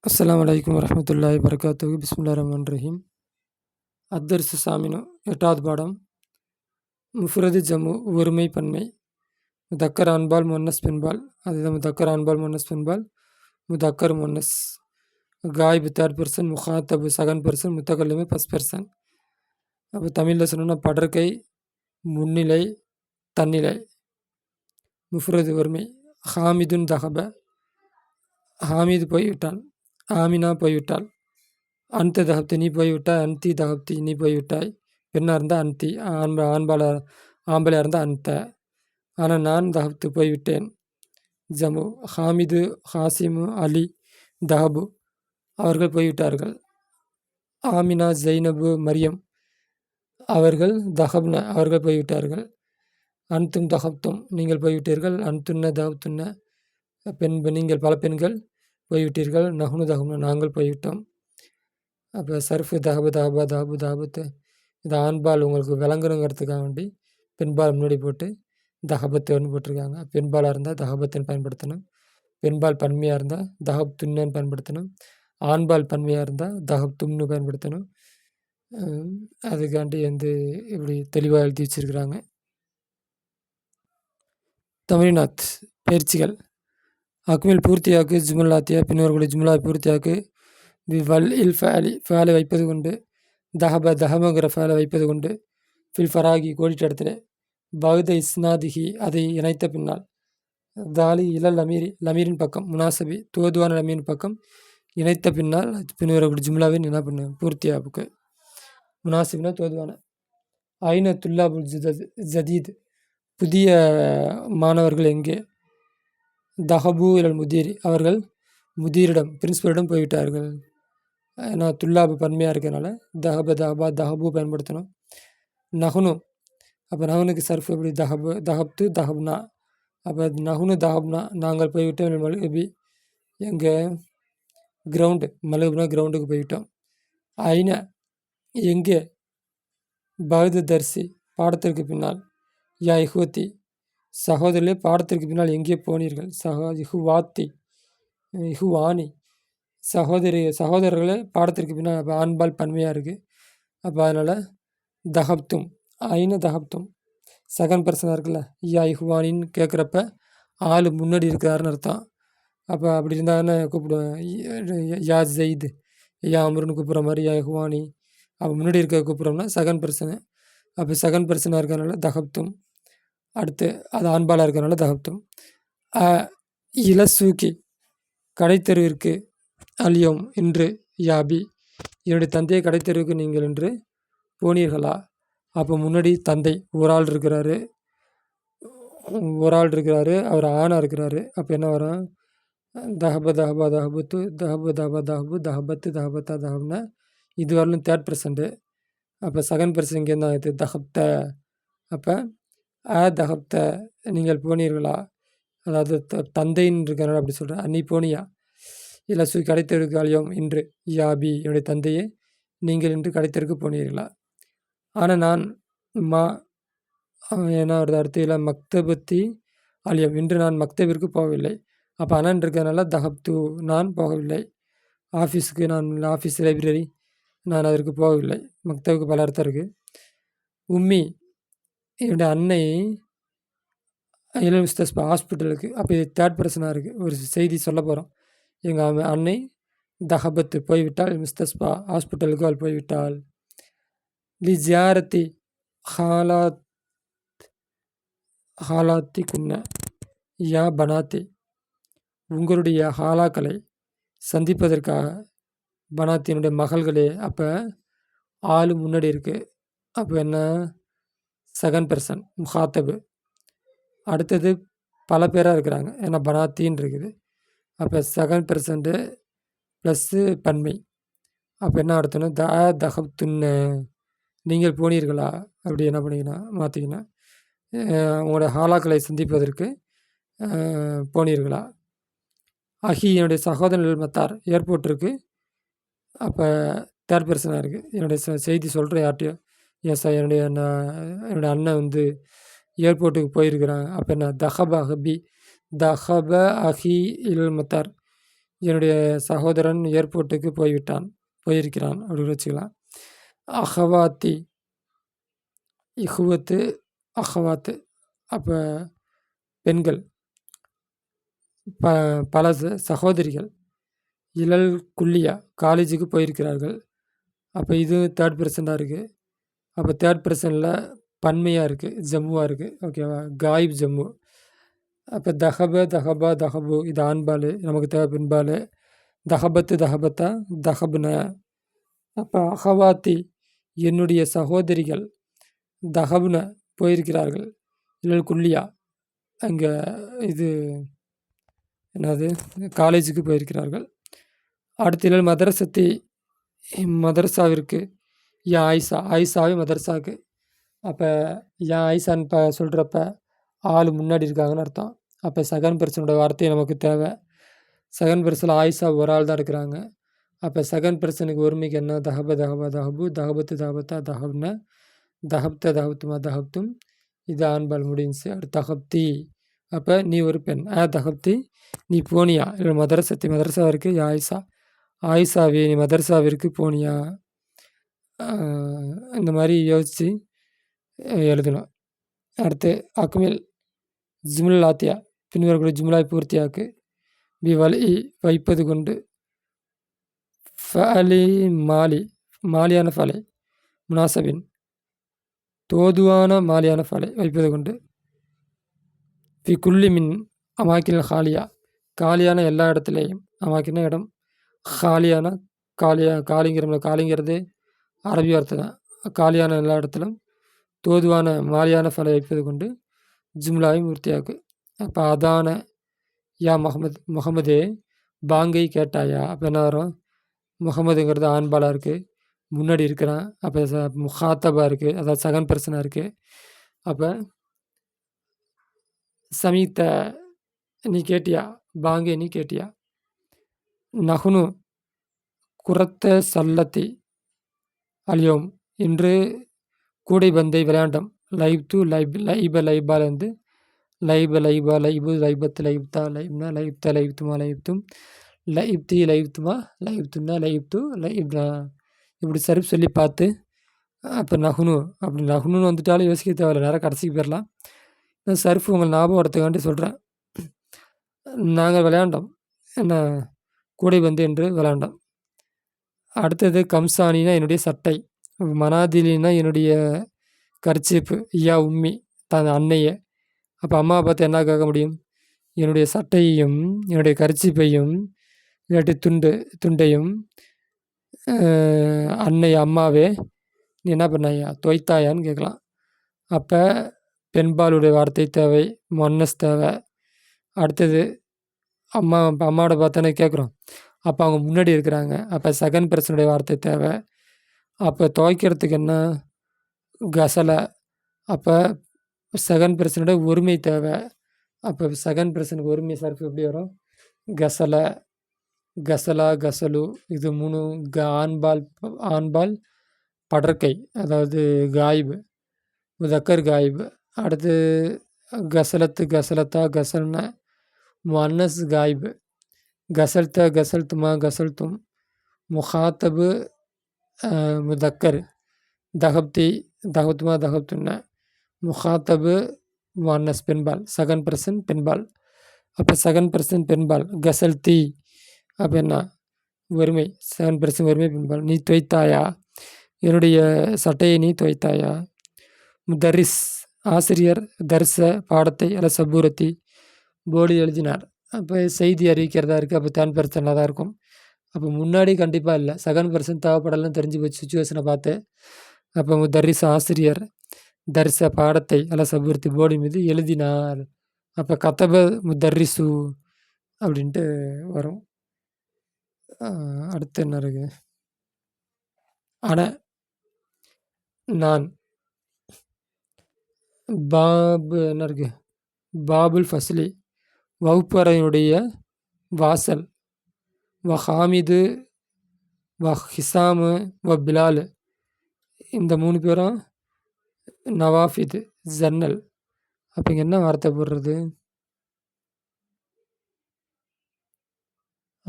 அஸ்ஸலாமு அலைக்கும் வரஹ்மத்துல்லாஹி வபரகாத்துஹு. பிஸ்மில்லாஹிர் ரஹ்மானிர் ரஹீம். அத்தர்ஸு சாமினு 8வது பாடம். முஃப்ரது ஜம்மு ஒருமை பன்மை. முதக்கர் ஆண்பால் முன்னஸ் பெண்பால். அதுதான் முதக்கர் ஆண்பால் முன்னஸ் பெண்பால். முதக்கர் முன்னஸ். காயிபு தேர்ட் பர்சன், முஹாத்தபு செகண்ட் பர்சன், முத்தகல்லிமு ஃபர்ஸ்ட் பர்சன். அப்போ தமிழில் சொன்னோன்னா படற்கை, முன்னிலை, தன்னிலை. முஃப்ரது ஒருமை. ஹாமிதுன் தஹப. ஹாமிது போய்விட்டான். ஆமினா போய்விட்டாள். அன்த தகப்தி நீ போய்விட்டாய். அன்தி தகப்தி நீ போய்விட்டாய். பெண்ணாக இருந்தால் அன்தி, ஆம்பளையாக இருந்தால் அன்த. ஆனால் நான் தகப்து போய்விட்டேன். ஜமு ஹாமிது, ஹாசிமு, அலி, தஹபு அவர்கள் போய்விட்டார்கள். ஆமினா, ஜைனபு, மரியம் அவர்கள் தஹப்ன அவர்கள் போய்விட்டார்கள். அன்தும் தஹப்தும் நீங்கள் போய்விட்டீர்கள். அன்துன்ன தஹப்துன்ன நீங்கள் பல பெண்கள் போய்விட்டீர்கள். நஹ்னு தஹப்ன நாங்கள் போய்விட்டோம். அப்போ சர்ஃபு தஹபு தஹபா தஹபு தஹபத்து இது ஆண்பால் உங்களுக்கு விளங்கணுங்கிறதுக்காக வேண்டி பெண்பால் முன்னாடி போட்டு தஹபத்துன்னு போட்டிருக்காங்க. பெண்பாலாக இருந்தால் தஹபத்துன்னு பயன்படுத்தணும். பெண்பால் பன்மையாக இருந்தால் தஹப்துன்னு பயன்படுத்தணும். ஆண்பால் பன்மையாக இருந்தால் தஹப்தும்னு பயன்படுத்தணும். அதுக்காண்டி இப்படி தெளிவாக எழுதி வச்சுருக்கிறாங்க. தமிழ்நாத் பயிற்சிகள். அக்மில் பூர்த்தியாக்கு ஜுமல்லாத்தியா பின்னவர்களை ஜுமலா பூர்த்தியாக்கு வல் இல் ஃபேலி ஃபேலை வைப்பது கொண்டு தஹப தஹபங்கிற ஃபேலை வைப்பது கொண்டு ஃபில் ஃபராகி கோடிட்ட இடத்துல பகுத இஸ்னாதிஹி அதை இணைத்த பின்னால் தாலி இலல் லமீரி லமீரின் பக்கம் முனாசபி தோதுவான லமீரின் பக்கம் இணைத்த பின்னால் பின்னவர்கள் ஜும்லாவின் என்ன பண்ணு பூர்த்தியாவுக்கு முனாசிப்னா தோதுவான. ஐன துல்லாபுல் ஜதீத் புதிய மாணவர்கள் எங்கே? தஹபு இலல் முதீரி அவர்கள் முதீரிடம் பிரின்சிபலிடம் போய்விட்டார்கள். ஏன்னா துல்லாபு பன்மையாக இருக்கிறதுனால தஹப தஹபா தஹபு பயன்படுத்தணும். நஹ்னு அப்போ நஹ்னுக்கு சர்ஃப் எப்படி தஹபு தஹப்து தஹப்னா. அப்போ நஹ்னு தஹப்னா நாங்கள் போய்விட்டோம். மலுபி எங்கள் கிரவுண்டு மலுபுனா கிரவுண்டுக்கு போய்விட்டோம். ஐன எங்கே? பகுது தர்சி பாடத்திற்கு பின்னால். யா இஹுவத்தி சகோதரர்களே பாடத்திற்கு பின்னால் எங்கே போனீர்கள்? இஹுவாத்தி இஹுவானி சகோதரர்களே பாடத்திற்கு பின்னால். அப்போ ஆண்பால் பன்மையாக இருக்குது. அப்போ அதனால் தஹப்தும் ஐன தஹப்தும் செகண்ட் பர்சனாக இருக்குல்ல. யா இஹுவானின்னு கேட்குறப்ப ஆள் முன்னாடி இருக்கிறாருன்னு அர்த்தம். அப்போ அப்படி இருந்தாங்கன்னு கூப்பிடுவேன். யா ஜெயிது யா அமருன்னு கூப்பிட்ற மாதிரி யா இஹுவானி அப்போ முன்னாடி இருக்க கூப்பிட்றோம்னா செகண்ட் பர்சனு. அப்போ செகண்ட் பர்சனாக இருக்கிறனால தஹப்தும். அடுத்து அது ஆண்பாலாக இருக்கிறனால தஹப்தும். இலசூக்கி கடைத்தெருவிற்கு அலியோம் இன்று யாபி என்னுடைய தந்தையை கடைத்தெருவுக்கு நீங்கள் இன்று போனீர்களா? அப்போ முன்னாடி தந்தை ஒரு ஆள் இருக்கிறாரு அவர் ஆணாக இருக்கிறாரு. அப்போ என்ன வரும்? தஹப தஹபா தஹபத்து தஹபு தஹபா தஹபு தஹபத்து தஹபத்தா தஹப்னா இது வரலும் தேர்ட் பர்சன்ட்டு. அப்போ செகண்ட் பர்சன் இங்கே தான் இது தஹப்த. அப்போ தஹப்த நீங்கள் போனீர்களா? அதாவது தந்தைன்னு இருக்கிறனால அப்படி சொல்கிறேன். நீ போனியா? இல்லை கடைத்தெருக்கு அழியோம் இன்று யாபி என்னுடைய தந்தையே நீங்கள் இன்று கடைத்தெருக்கு போனீர்களா? ஆனால் நான் என்ன வருது அடுத்து? இல்லை மக்தபத்தி அழியம் இன்று நான் மக்தபிற்கு போகவில்லை. அப்போ அனன் இருக்கிறதுனால தஹப்து நான் போகவில்லை. ஆஃபீஸுக்கு நான் ஆஃபீஸ் லைப்ரரி நான் அதற்கு போகவில்லை. மக்தபுக்கு பல அர்த்தம் இருக்குது. உம்மி என்னுடைய அன்னை இளம் முஸ்தஸ்பா ஹாஸ்பிட்டலுக்கு. அப்போ இது தேர்ட் பர்சனாக இருக்குது. ஒரு செய்தி சொல்ல போகிறோம். எங்கள் அன்னை தஹபத்து போய்விட்டாள். முஸ்தஸ்பா ஹாஸ்பிட்டலுக்கு அவள் போய்விட்டாள். லி ஜியாரத்தி ஹாலாத்தி குன்ன யா பனாத்தி உங்களுடைய ஹாலாக்களை சந்திப்பதற்காக பனாத்தினுடைய மகள்களே. அப்போ ஆள் முன்னாடி இருக்குது. அப்போ என்ன? செகண்ட் பர்சன் முஹாத்தபு. அடுத்தது பல பேராக இருக்கிறாங்க. ஏன்னா பனாத்தின்னு இருக்குது. அப்போ செகண்ட் பர்சன்ட்டு ப்ளஸ்ஸு பன்மை. அப்போ என்ன அர்த்தம்னா தஹப்துன்ன நீங்கள் போனீர்களா? அப்படி என்ன பண்ணிக்கணும் மாற்றிக்கணும். உங்களோட ஹாலாக்களை சந்திப்பதற்கு போனீர்களா? அஹி என்னுடைய சகோதரர்கள் மத்தார் ஏர்போர்ட்டிருக்கு. அப்போ தேர்ட் பர்சனாக இருக்குது. என்னுடைய செய்தி சொல்கிறேன் யார்ட்டையோ. என்னுடைய அண்ணன் ஏர்போர்ட்டுக்கு போயிருக்கிறான். அப்போ என்ன? தஹப அஹபி தஹப அஹி இல் மத்தார் என்னுடைய சகோதரன் ஏர்போர்ட்டுக்கு போயிருக்கிறான் அப்படின்னு வச்சுக்கலாம். அஹவாத்தி, இஹுவத்து, அஹவாத்து. அப்போ பெண்கள், பல சகோதரிகள். இளல் குல்லியா, காலேஜுக்கு போயிருக்கிறார்கள். அப்போ இது தேர்ட் பர்சனாக இருக்குது. அப்போ தேர்ட் பர்சனில் பன்மையாக இருக்குது, ஜம்முவாக இருக்குது. ஓகேவா? காயிப் ஜம்மு. அப்போ தஹபா, தஹபு இது ஆண்பால், நமக்கு தேவை பெண்பால். தஹபத்து, தஹபத்தா, தஹப்ன. அப்போ அஹவாத்தி என்னுடைய சகோதரிகள், தஹப்ன போயிருக்கிறார்கள். இளல் குல்லியா அங்கே இது என்னது காலேஜுக்கு போயிருக்கிறார்கள். அடுத்த இளல் மதரசத்தி, மதரசாவிற்கு. யா ஆயிஷாவே மதரசாவுக்கு. அப்போ யா ஆயிஷான்னு சொல்கிறப்ப ஆள் முன்னாடி இருக்காங்கன்னு அர்த்தம். அப்போ செகண்ட் பர்சனோட வார்த்தை நமக்கு தேவை. செகண்ட் பர்சனில் ஆயிஷா ஒரு ஆள் தான் இருக்கிறாங்க. அப்போ செகண்ட் பர்சனுக்கு ஒருமைக்கு என்ன? தஹப, தஹபு, தஹபத்து, தஹபத்தா, தஹப்ன, தஹப்த, தஹப்துமா, தஹப்தும். இது ஆண்பால் முடிஞ்சு. அடுத்து தஹப்தி. அப்போ நீ ஒரு பெண். தஹப்தி நீ போனியா? இல்லை மதரசாவிற்கு ஆயிஷாவே நீ மதரசாவிற்கு போனியா? இந்த மாதிரி யோசித்து எழுதணும். அடுத்து அக்மில் ஜும்லாத்தியா, பின்வரக்கூடிய ஜும்லாவை பூர்த்தியாக்கு. வைப்பது கொண்டு. ஃபலி மாலியான ஃபலை, முனாசபின் தோதுவான மாலியான ஃபலை வைப்பது கொண்டு. ஃபி குல்லி மின் அமாக்கின் ஹாலியா, காலியான எல்லா இடத்துலையும். அமாக்கின இடம், ஹாலியான காலிங்கிறோம்ல, காலிங்கிறது அரபி வார்த்தை தான். காலியான எல்லா இடத்திலும் தோதுவான மாலியான ஃபலை வைப்பது கொண்டு ஜும்லாவை மூர்த்தியாக்கு. அப்போ அதான யா முகமதே பாங்கை கேட்டாயா. அப்போ என்ன வரும்? முகமதுங்கிறது ஆண்பாலாக இருக்குது, முன்னாடி இருக்கிறான். அப்போ முஹாத்தபாக இருக்குது, அதாவது செகண்ட் பர்சனாக இருக்குது. அப்போ சமீத்த நீ கேட்டியா, பாங்கே நீ கேட்டியா. நகுனு குரத்த சல்லத்தி அல்யோம் இன்று கூடைபந்தை விளையாண்டம். லைபாலேருந்து லைபு, லைபத்து, லைப்தா, லைப்னா, லைப்துமா, லைப்துன்னா, லைப்னா. இப்படி சர்ஃப் சொல்லி பார்த்து. அப்போ நகுனு அப்படி நகுனு வந்துட்டாலும் யோசிக்க தேவையில்லை, நேரம் கடைசிக்கு போயிடலாம். சர்ஃப் உங்கள் ஞாபகம் வரத்துக்காண்டி சொல்கிறேன். நாங்கள் விளையாண்டோம் என்ன, கூடைபந்து என்று விளையாண்டோம். அடுத்தது கம்சானினா என்னுடைய சட்டை, மனாதிலினா என்னுடைய கர்ச்சீப்பு, ஐயா உம்மி தன் அன்னையை. அப்போ அம்மாவை பார்த்து என்ன கேட்க முடியும்? என்னுடைய சட்டையையும் என்னுடைய கர்ச்சீப்பையும் இல்லாட்டி துண்டையும் அன்னை அம்மாவே நீ என்ன பண்ணாயா, தொய்த்தாயான்னு கேட்கலாம். அப்போ பெண்பாலுடைய வார்த்தை தேவை, மொன்னஸ் தேவை. அடுத்தது அம்மாவோட பார்த்தானே கேட்குறோம். அப்போ அவங்க முன்னாடி இருக்கிறாங்க. அப்போ செகண்ட் பர்சனுடைய வார்த்தை தேவை. அப்போ துவைக்கிறதுக்கு என்ன? கசலை. அப்போ செகண்ட் பர்சனோட ஒருமை தேவை. அப்போ செகண்ட் பர்சனுக்கு ஒருமை சர்ஃப் எப்படி வரும்? கசலை, கசலா, கசலு. இது 3 ஆண்பால் படற்கை, அதாவது காயிபு, முதக்கர் காயிபு. அடுத்து கசலத்து, கசலத்தா, கசல்ன, முன்னஸ் காயிபு. கசல்த, கசல்துமா, கசல்தும். முஹாத்தபு முதக்கர். தஹப்தி, தஹப்துமா, தஹப்துன்ன. முஹாத்தபு முன்னஸ் பெண்பால், செகண்ட் பர்சன் பெண்பால். அப்போ செகண்ட் பர்சன் பெண்பால் கசல்தி. அப்போ என்ன? ஒருமை, செகண்ட் பர்சன் ஒருமை பெண்பால். நீ தொய்த்தாயா, என்னுடைய சட்டையை நீ தொய்த்தாயா. முதரிஸ் ஆசிரியர், தர்ச பாடத்தை அல்ல சபூரத்தி போர்டில் எழுதினார். அப்போ செய்தி அறிவிக்கிறதா இருக்குது. அப்போ தேர்ட் பர்சனாக தான் இருக்கும். அப்போ முன்னாடி கண்டிப்பாக இல்லை, செகண்ட் பர்சன் தேவைப்படலாம் தெரிஞ்சு போச்சு சுச்சுவேஷனை பார்த்து. அப்போ முதரிஸ் ஆசிரியர், தர்ச பாடத்தை அல்ல சபூரத்தி போர்டு மீது எழுதினார். அப்போ கதப முதர்ரிசு அப்படின்ட்டு வரும். அடுத்து என்ன இருக்கு? நான். பாபு என்ன இருக்கு? பாபுல் ஃபஸ்லி வகுப்பறையினுடைய வாசல். ஹாமிது, ஹிசாமு, பிலால் இந்த 3 பேரும் நவாஃபிது ஜன்னல். அப்போ இங்கே என்ன வார்த்தை போடுறது?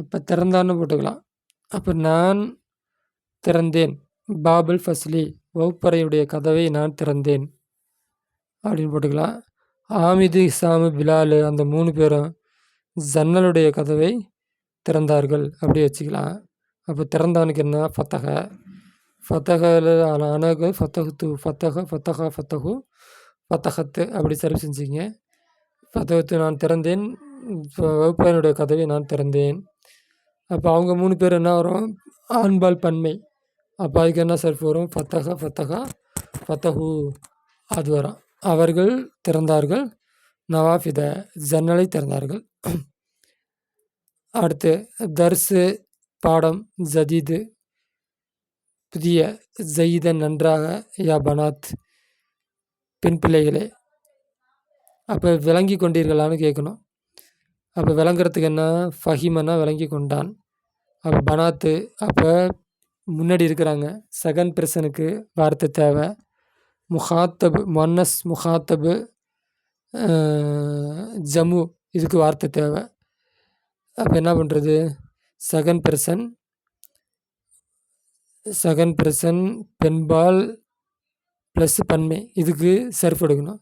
அப்போ திறந்தான்னு போட்டுக்கலாம். அப்போ நான் திறந்தேன். பாபுல் ஃபஸ்லி, வகுப்பறையுடைய கதவை நான் திறந்தேன் அப்படின்னு போட்டுக்கலாம். ஆமிது, இசாமு, பிலாலு அந்த 3 பேரும் ஜன்னலுடைய கதவை திறந்தார்கள் அப்படி வச்சுக்கலாம். அப்போ திறந்தானுக்கு என்ன? ஃபத்தக. ஃபத்தகல அனகு ஃபத்தகுத்து ஃபத்தக ஃபத்தகா ஃபத்தகு ஃபத்தகத்து அப்படி சரி செஞ்சுங்க. ஃபத்தகத்து நான் திறந்தேன், வகுப்பறையினுடைய கதவை நான் திறந்தேன். அப்போ அவங்க 3 பேர் என்ன வரும்? ஆண்பால் பன்மை. அப்போ அதுக்கு என்ன சர்ஃப் வரும்? ஃபத்தக ஃபத்தகா ஃபத்தஹு அது வரும். அவர்கள் திறந்தார்கள். நவாஃபித ஜன்னலை திறந்தார்கள். அடுத்து தர்ஸு பாடம், ஜதீது புதிய, ஜயீதன் நன்றாக, யா பனாத் பெண் பிள்ளைகளே. அப்போ விளங்கி கொண்டீர்களான்னு கேட்கணும். அப்போ விளங்குறதுக்கு என்ன? ஃபஹிமனா விளங்கி கொண்டான். அப்போ பனாத்து அப்போ முன்னாடி இருக்கிறாங்க. செகண்ட் பர்சனுக்கு வார்த்தை தேவை. முஹாத்தபு மன்னஸ், முஹாத்தபு ஜம்மு இதுக்கு வார்த்தை தேவை. அப்போ என்ன பண்ணுறது? செகண்ட் பர்சன் பெண்பால் ப்ளஸ் பன்மை இதுக்கு சர்ஃப் எடுக்கணும்.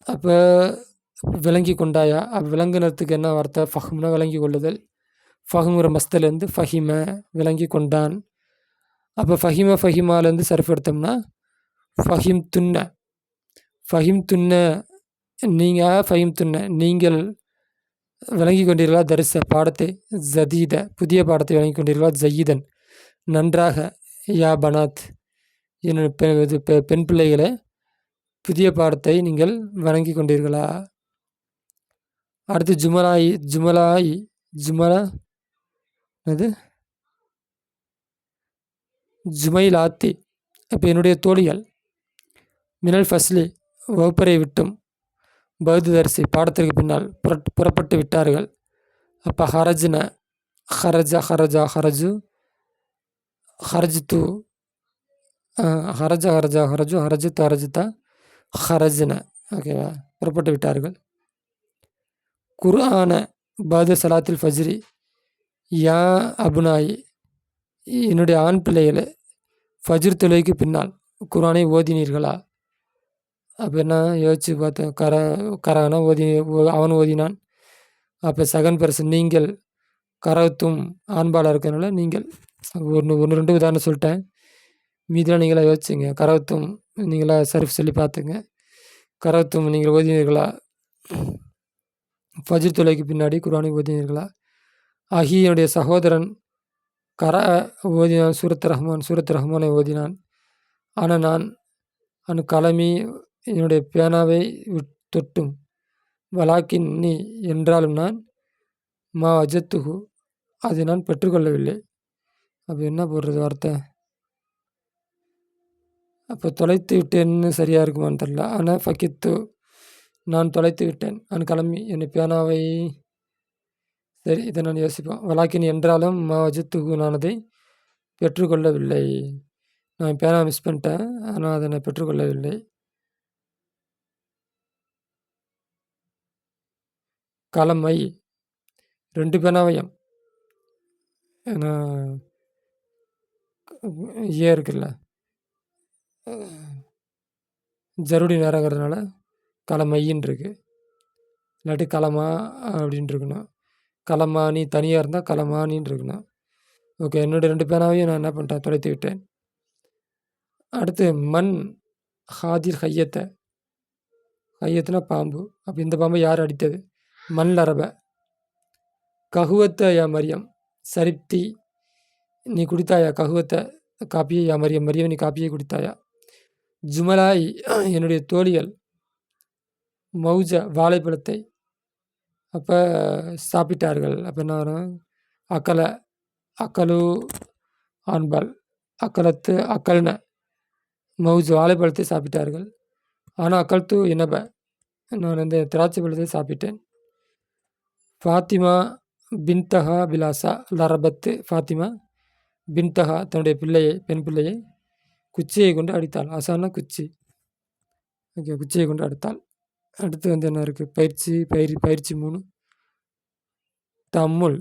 அப்போ விளங்கி கொண்டாயா? அப்போ விளங்குனதுக்கு என்ன வார்த்தை? ஃபஹ்ம்னா விளங்கி கொள்ளுதல். ஃபஹுங்கிற மஸ்தலேருந்து ஃபஹிம விளங்கி கொண்டான். அப்போ ஃபஹிமாலேருந்து சர்ஃப் எடுத்தோம்னா ஃபஹிம் துன்ன நீங்கள் விளங்கி கொண்டீர்களா? தரிச பாடத்தை, ஜதீத புதிய பாடத்தை விளங்கி கொண்டீர்களா? ஜயீதன் நன்றாக, யா பனாத் இது பெண் பிள்ளைகளே புதிய பாடத்தை நீங்கள் வணங்கி கொண்டீர்களா? அடுத்து ஜுமலா அது ஜுமைலாத்தி இப்போ என்னுடைய தோழிகள், மினல் ஃபஸ்லி வகுப்பறை விட்டும், பௌத்த தரிசி பாடத்திற்கு பின்னால் புறப்பட்டு விட்டார்கள். அப்போ ஹரஜ்து ஹரஜ்தா ஹரஜ்ன ஓகேவா, புறப்பட்டு விட்டார்கள். குர்ஆன பாத சலாத்தில் ஃபஜ்ரி, யா அபுனாயி என்னுடைய ஆண் பிள்ளைகளை, ஃபஜ்ர் தொழுகைக்கு பின்னால் குர்ஆனை ஓதினீர்களா? அப்போ என்ன யோசிச்சு பார்த்தேன். கரானா அவன் ஓதினான். அப்போ செகண்ட் பர்சன் நீங்கள், கரத்தும் ஆண்பாலாக இருக்கிறதுனால நீங்கள். ஒன்று 2 உதாரணம் சொல்லிட்டேன். மீதிலாம் நீங்களாக யோசிச்சிங்க. கரத்தும் நீங்களாக சர்ஃப் சொல்லி பார்த்துங்க. கரத்தும் நீங்கள் ஓதினீர்களா? ஃபஜ்ர் தொழுகைக்கு பின்னாடி குர்ஆனை ஓதினீர்களா? அஹி என்னுடைய சகோதரன், ஓதினான் சூரத் ரஹ்மானை ஓதினான். ஆனால் நான் கலமி என்னுடைய பேனாவை தொட்டும், வலாக்கின் நீ என்றாலும் நான், மா அஜத்துஹு அதை நான் பெற்றுக்கொள்ளவில்லை. அப்போ என்ன போடுறது வார்த்தை? அப்போ தொலைத்து விட்டேன்னு சரியாக இருக்குமான்னு தெரில. ஆனால் ஃபக்கித்து நான் தொலைத்து விட்டேன். நான் கிளம்பி என்னை பேனாவை, சரி இதை நான் யோசிப்பேன். வலாக்கின் என்றாலும் மா அஜத்துஹு நான் அதை பெற்றுக்கொள்ளவில்லை. நான் பேனா மிஸ் பண்ணிட்டேன், ஆனால் அதை நான் பெற்றுக்கொள்ளவில்லை. கலமை 2 பேனாவையும், ஏன்னா இருக்குல்ல ஜருடி நேரங்கிறதுனால கலமையின்னு இருக்கு. இல்லாட்டி கலமா அப்படின்ட்டு இருக்கணும். கலமானி தனியாக இருந்தால் கலமானின்னு இருக்கணும். ஓகே, என்னுடைய 2 பேனாவையும் நான் என்ன பண்ணிட்டேன்? தொலைத்து விட்டேன். அடுத்து மண் ஹாதிர் ஹையத்துனா பாம்பு. அப்போ இந்த பாம்பை யார் அடித்தது? மண் லரப ககுவத்த யா மரியம் சரிப்தி நீ குடித்தாயா? ககுவத்த காப்பியை, யா மரியம் நீ காப்பியை குடித்தாயா? ஜுமலாய் என்னுடைய தோழிகள், மௌஜ வாழைப்பழத்தை அப்போ சாப்பிட்டார்கள். அப்போ என்ன வரும்? அக்கலு ஆண்பால், அக்கல்ன மௌஜ் வாழைப்பழத்தை சாப்பிட்டார்கள். ஆனால் அக்கல்து இனப நான் இந்த திராட்சை பழத்தை சாப்பிட்டேன். ஃபாத்திமா பின்தஹா பிலாசா லரபத்து ஃபாத்திமா பின்தஹா தன்னுடைய பெண் பிள்ளையை குச்சியை கொண்டு அடித்தாள். அசானா குச்சி, ஓகே, குச்சியை கொண்டு அடித்தாள். அடுத்து என்ன இருக்குது? பயிற்சி 3 தம்முல்